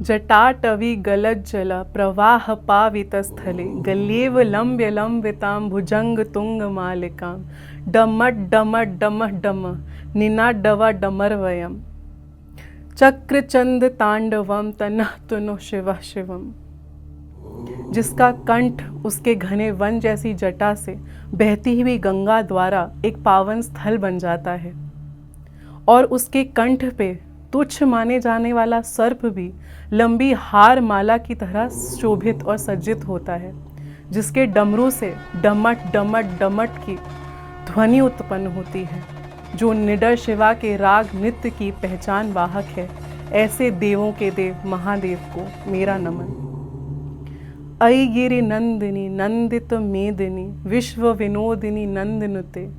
जटाटवी गलज्जल प्रवाह पावितस्थले गल्येव लम्ब्य लम्बितां भुजंग तुंग मालिकां डमट डमट डमः डम निनाडवा डमरवयम् चक्रचंद तांडवम तनः तुनो शिवः शिवम। जिसका कंठ उसके घने वन जैसी जटा से बहती हुई गंगा द्वारा एक पावन स्थल बन जाता है और उसके कंठ पे तुच्छ माने जाने वाला सर्प भी लंबी हार माला की तरह शोभित और सज्जित होता है, जिसके डमरू से डमट डमट डमट की ध्वनि उत्पन्न होती है, जो निडर शिवा के राग नृत्य की पहचान वाहक है। ऐसे देवों के देव महादेव को मेरा नमन। अयि गिरि नंदिनी नंदित मेदिनी विश्व विनोदिनी नंदनुते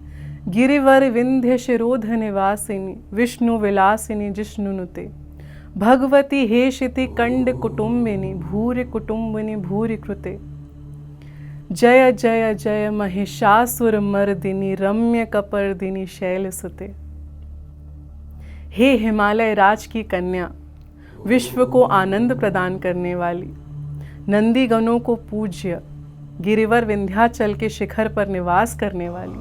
गिरिवर विंध्य शिरोध निवासिनी विष्णु विलासिनी जिष्णुनुते भगवती हेशिति कंड कुटुंबिनी भूरि कुटुंबिनी भूरि कृते जय जय जय महिषासुर मर्दिनी रम्य कपर्दिनी शैलसुते। हे हिमालय राज की कन्या, विश्व को आनंद प्रदान करने वाली, नंदीगणों को पूज्य, गिरिवर विंध्याचल के शिखर पर निवास करने वाली,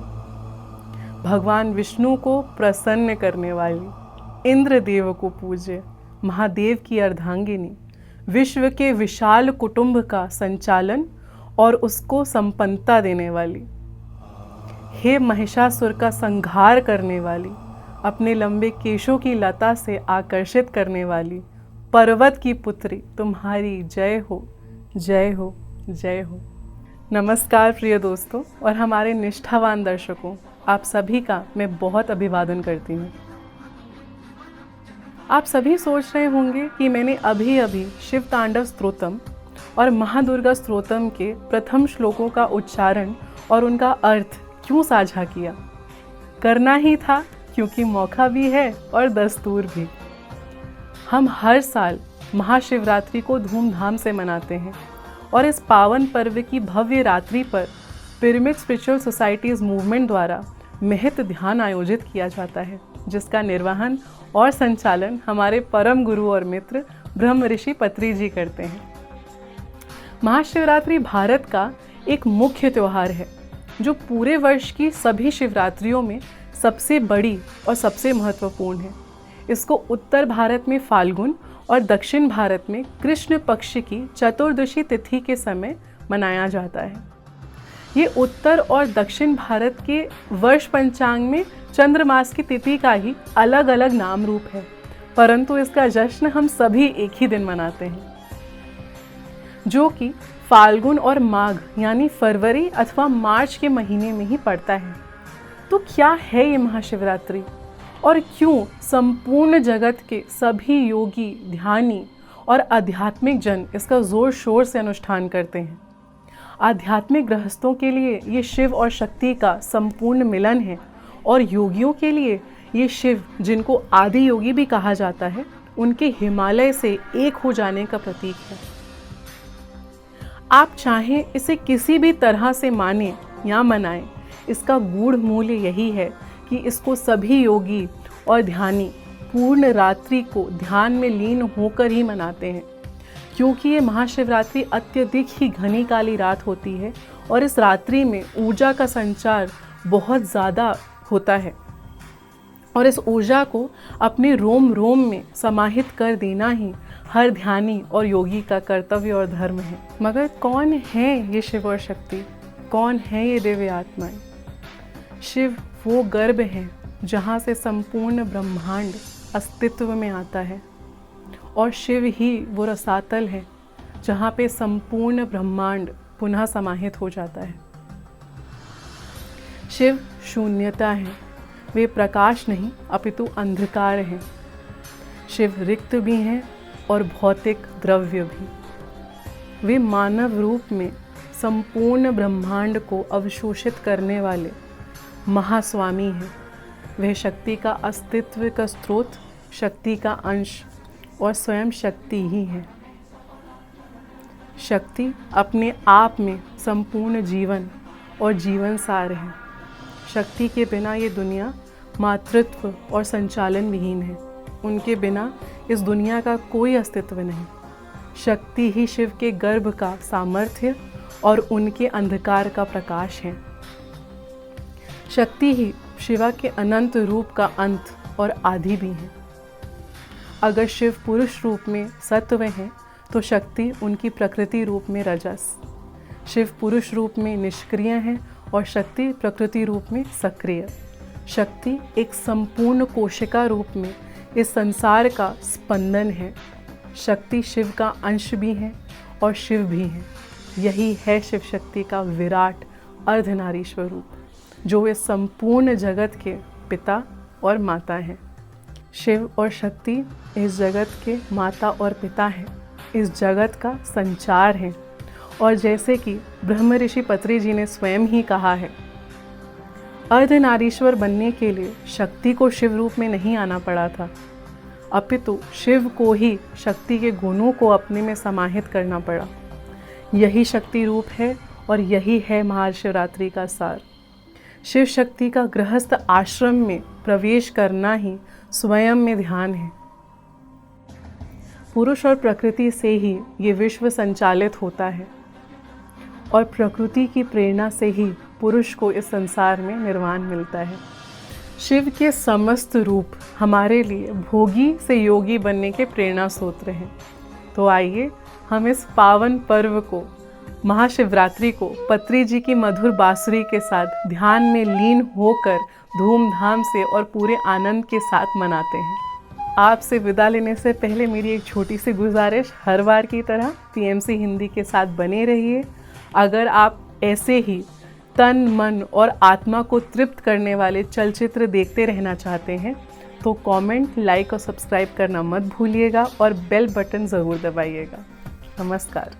भगवान विष्णु को प्रसन्न करने वाली, इंद्रदेव को पूज्य, महादेव की अर्धांगिनी, विश्व के विशाल कुटुंब का संचालन और उसको संपन्नता देने वाली, हे महिषासुर का संहार करने वाली, अपने लंबे केशों की लता से आकर्षित करने वाली पर्वत की पुत्री, तुम्हारी जय हो जय हो जय हो। नमस्कार प्रिय दोस्तों और हमारे निष्ठावान दर्शकों, आप सभी का मैं बहुत अभिवादन करती हूँ। आप सभी सोच रहे होंगे कि मैंने अभी अभी शिव तांडव स्तोत्रम और महादुर्गा स्तोत्रम के प्रथम श्लोकों का उच्चारण और उनका अर्थ क्यों साझा किया। करना ही था क्योंकि मौका भी है और दस्तूर भी। हम हर साल महाशिवरात्रि को धूमधाम से मनाते हैं और इस पावन पर्व की भव्य रात्रि पर पिरामिड स्पिरिचुअल सोसाइटीज़ मूवमेंट द्वारा महत ध्यान आयोजित किया जाता है, जिसका निर्वहन और संचालन हमारे परम गुरु और मित्र ब्रह्म ऋषि पत्री जी करते हैं। महाशिवरात्रि भारत का एक मुख्य त्यौहार है जो पूरे वर्ष की सभी शिवरात्रियों में सबसे बड़ी और सबसे महत्वपूर्ण है। इसको उत्तर भारत में फाल्गुन और दक्षिण भारत में कृष्ण पक्ष की चतुर्दशी तिथि के समय मनाया जाता है। ये उत्तर और दक्षिण भारत के वर्ष पंचांग में चंद्रमास की तिथि का ही अलग अलग नाम रूप है, परंतु इसका जश्न हम सभी एक ही दिन मनाते हैं, जो कि फाल्गुन और माघ यानी फरवरी अथवा मार्च के महीने में ही पड़ता है। तो क्या है ये महाशिवरात्रि और क्यों संपूर्ण जगत के सभी योगी, ध्यानी और आध्यात्मिक जन इसका जोर शोर से अनुष्ठान करते हैं। आध्यात्मिक गृहस्थों के लिए ये शिव और शक्ति का संपूर्ण मिलन है और योगियों के लिए ये शिव, जिनको आदि योगी भी कहा जाता है, उनके हिमालय से एक हो जाने का प्रतीक है। आप चाहें इसे किसी भी तरह से माने या मनाएं, इसका गूढ़ मूल्य यही है कि इसको सभी योगी और ध्यानी पूर्ण रात्रि को ध्यान में लीन होकर ही मनाते हैं, क्योंकि ये महाशिवरात्रि अत्यधिक ही घनी काली रात होती है और इस रात्रि में ऊर्जा का संचार बहुत ज़्यादा होता है और इस ऊर्जा को अपने रोम रोम में समाहित कर देना ही हर ध्यानी और योगी का कर्तव्य और धर्म है। मगर कौन है ये शिव और शक्ति? कौन है ये दिव्य आत्माएं? शिव वो गर्भ है जहाँ से संपूर्ण ब्रह्मांड अस्तित्व में आता है और शिव ही वो रसातल है जहाँ पे संपूर्ण ब्रह्मांड पुनः समाहित हो जाता है। शिव शून्यता है, वे प्रकाश नहीं अपितु अंधकार हैं। शिव रिक्त भी हैं और भौतिक द्रव्य भी। वे मानव रूप में संपूर्ण ब्रह्मांड को अवशोषित करने वाले महास्वामी हैं। वह शक्ति का अस्तित्व का स्रोत, शक्ति का अंश और स्वयं शक्ति ही है। शक्ति अपने आप में संपूर्ण जीवन और जीवन सार है। शक्ति के बिना ये दुनिया मातृत्व और संचालन विहीन है। उनके बिना इस दुनिया का कोई अस्तित्व नहीं। शक्ति ही शिव के गर्भ का सामर्थ्य और उनके अंधकार का प्रकाश है। शक्ति ही शिवा के अनंत रूप का अंत और आदि भी है। अगर शिव पुरुष रूप में सत्व है तो शक्ति उनकी प्रकृति रूप में रजस। शिव पुरुष रूप में निष्क्रिय है और शक्ति प्रकृति रूप में सक्रिय। शक्ति एक संपूर्ण कोशिका रूप में इस संसार का स्पंदन है। शक्ति शिव का अंश भी है और शिव भी है। यही है शिव शक्ति का विराट अर्धनारीश्वर रूप, जो इस संपूर्ण जगत के पिता और माता हैं। शिव और शक्ति इस जगत के माता और पिता हैं, इस जगत का संचार है। और जैसे कि ब्रह्म ऋषि पत्री जी ने स्वयं ही कहा है, अर्धनारीश्वर बनने के लिए शक्ति को शिव रूप में नहीं आना पड़ा था, अपितु शिव को ही शक्ति के गुणों को अपने में समाहित करना पड़ा। यही शक्ति रूप है और यही है महाशिवरात्रि का सार। शिव शक्ति का गृहस्थ आश्रम में प्रवेश करना ही स्वयं में ध्यान है। पुरुष और प्रकृति से ही ये विश्व संचालित होता है और प्रकृति की प्रेरणा से ही पुरुष को इस संसार में निर्वाण मिलता है। शिव के समस्त रूप हमारे लिए भोगी से योगी बनने के प्रेरणा स्रोत हैं। तो आइए हम इस पावन पर्व को, महाशिवरात्रि को पत्री जी की मधुर बांसुरी के साथ ध्यान में लीन होकर धूमधाम से और पूरे आनंद के साथ मनाते हैं। आपसे विदा लेने से पहले मेरी एक छोटी सी गुजारिश, हर बार की तरह PMC हिंदी के साथ बने रहिए। अगर आप ऐसे ही तन, मन और आत्मा को तृप्त करने वाले चलचित्र देखते रहना चाहते हैं तो कमेंट, लाइक और सब्सक्राइब करना मत भूलिएगा और बेल बटन ज़रूर दबाइएगा। नमस्कार।